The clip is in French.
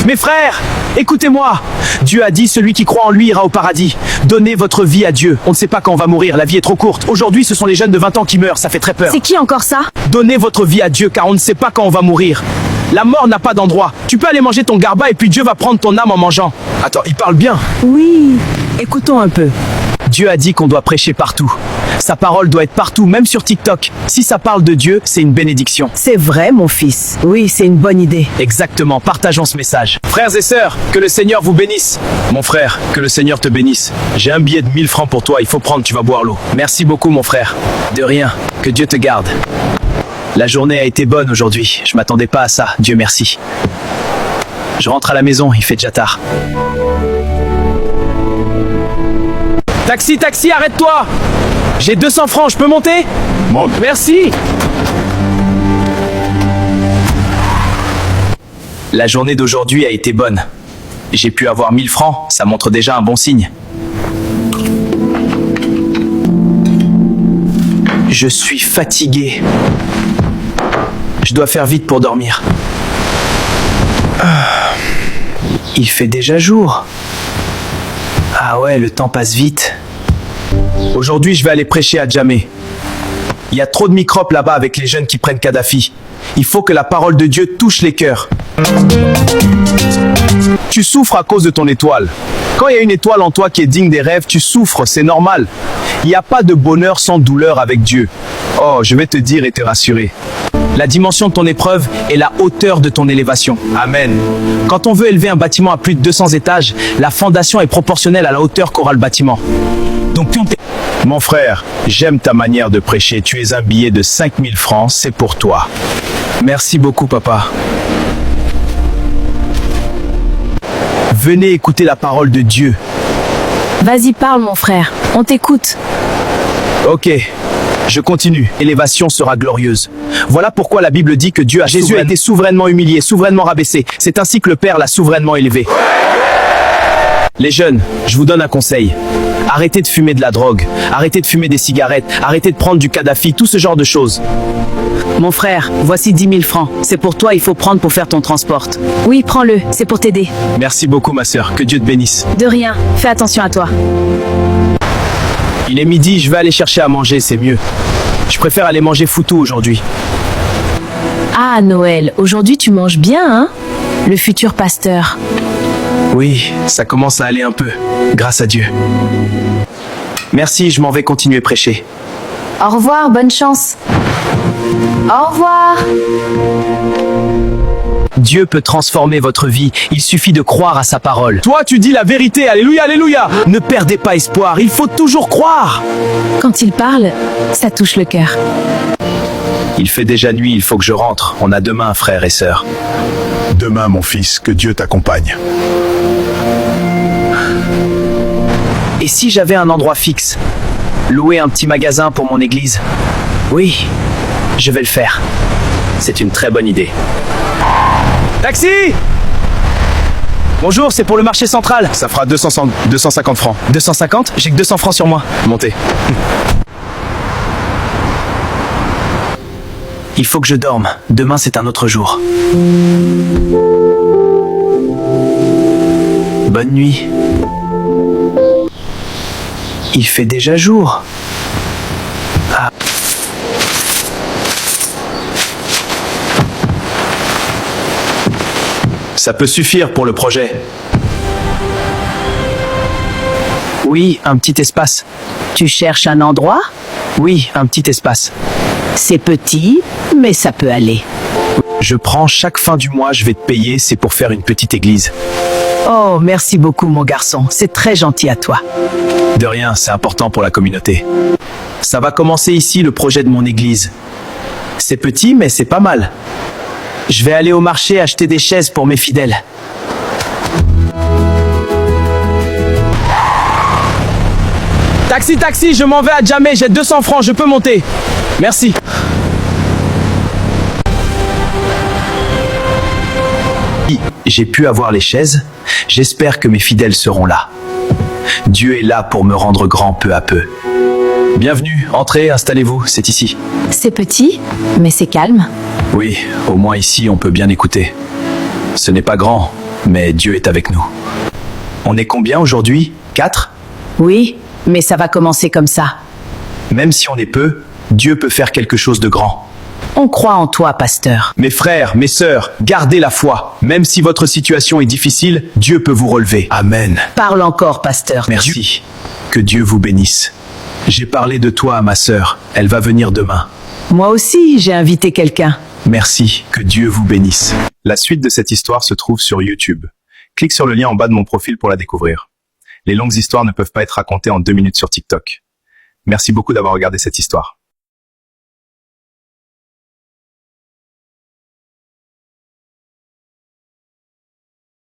Mes frères, écoutez-moi. Dieu a dit, celui qui croit en lui ira au paradis. Donnez votre vie à Dieu. On ne sait pas quand on va mourir, la vie est trop courte. Aujourd'hui, ce sont les jeunes de 20 ans qui meurent, ça fait très peur. C'est qui encore ça? Donnez votre vie à Dieu, car on ne sait pas quand on va mourir. La mort n'a pas d'endroit. Tu peux aller manger ton garba et puis Dieu va prendre ton âme en mangeant. Attends, il parle bien. Oui, écoutons un peu. Dieu a dit qu'on doit prêcher partout. Sa parole doit être partout, même sur TikTok. Si ça parle de Dieu, c'est une bénédiction. C'est vrai, mon fils. Oui, c'est une bonne idée. Exactement, partageons ce message. Frères et sœurs, que le Seigneur vous bénisse. Mon frère, que le Seigneur te bénisse. J'ai un billet de 1000 francs pour toi, il faut prendre, tu vas boire l'eau. Merci beaucoup, mon frère. De rien, que Dieu te garde. La journée a été bonne aujourd'hui, je m'attendais pas à ça, Dieu merci. Je rentre à la maison, il fait déjà tard. Taxi, taxi, arrête-toi! J'ai 200 francs, je peux monter? Monte. Merci! La journée d'aujourd'hui a été bonne. J'ai pu avoir 1000 francs, ça montre déjà un bon signe. Je suis fatigué. Je dois faire vite pour dormir. Il fait déjà jour. Ah ouais, le temps passe vite. Aujourd'hui, je vais aller prêcher à Djamé. Il y a trop de microbes là-bas avec les jeunes qui prennent Kadhafi. Il faut que la parole de Dieu touche les cœurs. Tu souffres à cause de ton étoile. Quand il y a une étoile en toi qui est digne des rêves, tu souffres, c'est normal. Il n'y a pas de bonheur sans douleur avec Dieu. Oh, je vais te dire et te rassurer. La dimension de ton épreuve est la hauteur de ton élévation. Amen. Quand on veut élever un bâtiment à plus de 200 étages, la fondation est proportionnelle à la hauteur qu'aura le bâtiment. Donc, mon frère, j'aime ta manière de prêcher. Tu es un billet de 5000 francs, c'est pour toi. Merci beaucoup, papa. Venez écouter la parole de Dieu. Vas-y, parle, mon frère. On t'écoute. Ok, je continue. L'élévation sera glorieuse. Voilà pourquoi la Bible dit que Jésus a été souverainement humilié, souverainement rabaissé. C'est ainsi que le Père l'a souverainement élevé. Les jeunes, je vous donne un conseil. Arrêtez de fumer de la drogue, arrêtez de fumer des cigarettes, arrêtez de prendre du Kadhafi, tout ce genre de choses. Mon frère, voici 10 000 francs. C'est pour toi, il faut prendre pour faire ton transport. Oui, prends-le, c'est pour t'aider. Merci beaucoup ma sœur, que Dieu te bénisse. De rien, fais attention à toi. Il est midi, je vais aller chercher à manger, c'est mieux. Je préfère aller manger foutou aujourd'hui. Ah, Noël, aujourd'hui tu manges bien, hein? Le futur pasteur. Oui, ça commence à aller un peu, grâce à Dieu. Merci, je m'en vais continuer prêcher. Au revoir, bonne chance. Au revoir. Dieu peut transformer votre vie, il suffit de croire à sa parole. Toi, tu dis la vérité, alléluia, alléluia. Ne perdez pas espoir, il faut toujours croire. Quand il parle, ça touche le cœur. Il fait déjà nuit, il faut que je rentre. On a demain, frères et sœurs. Demain, mon fils, que Dieu t'accompagne. Et si j'avais un endroit fixe? Louer un petit magasin pour mon église? Oui, je vais le faire. C'est une très bonne idée. Taxi! Bonjour, c'est pour le marché central. Ça fera 250 francs. 250? J'ai que 200 francs sur moi. Montez. Il faut que je dorme. Demain, c'est un autre jour. Bonne nuit. Il fait déjà jour. Ah. Ça peut suffire pour le projet. Oui, un petit espace. Tu cherches un endroit? Oui, un petit espace. C'est petit, mais ça peut aller. Je prends chaque fin du mois, je vais te payer, c'est pour faire une petite église. Oh, merci beaucoup, mon garçon. C'est très gentil à toi. De rien, c'est important pour la communauté. Ça va commencer ici, le projet de mon église. C'est petit, mais c'est pas mal. Je vais aller au marché acheter des chaises pour mes fidèles. Taxi, taxi, je m'en vais à Djamé, j'ai 200 francs, je peux monter. Merci. J'ai pu avoir les chaises. J'espère que mes fidèles seront là. Dieu est là pour me rendre grand peu à peu. Bienvenue, entrez, installez-vous, c'est ici. C'est petit, mais c'est calme. Oui, au moins ici, on peut bien écouter. Ce n'est pas grand, mais Dieu est avec nous. On est combien aujourd'hui? 4? Oui, mais ça va commencer comme ça. Même si on est peu, Dieu peut faire quelque chose de grand. On croit en toi, pasteur. Mes frères, mes sœurs, gardez la foi. Même si votre situation est difficile, Dieu peut vous relever. Amen. Parle encore, pasteur. Merci. Que Dieu vous bénisse. J'ai parlé de toi à ma sœur. Elle va venir demain. Moi aussi, j'ai invité quelqu'un. Merci. Que Dieu vous bénisse. La suite de cette histoire se trouve sur YouTube. Clique sur le lien en bas de mon profil pour la découvrir. Les longues histoires ne peuvent pas être racontées en 2 minutes sur TikTok. Merci beaucoup d'avoir regardé cette histoire.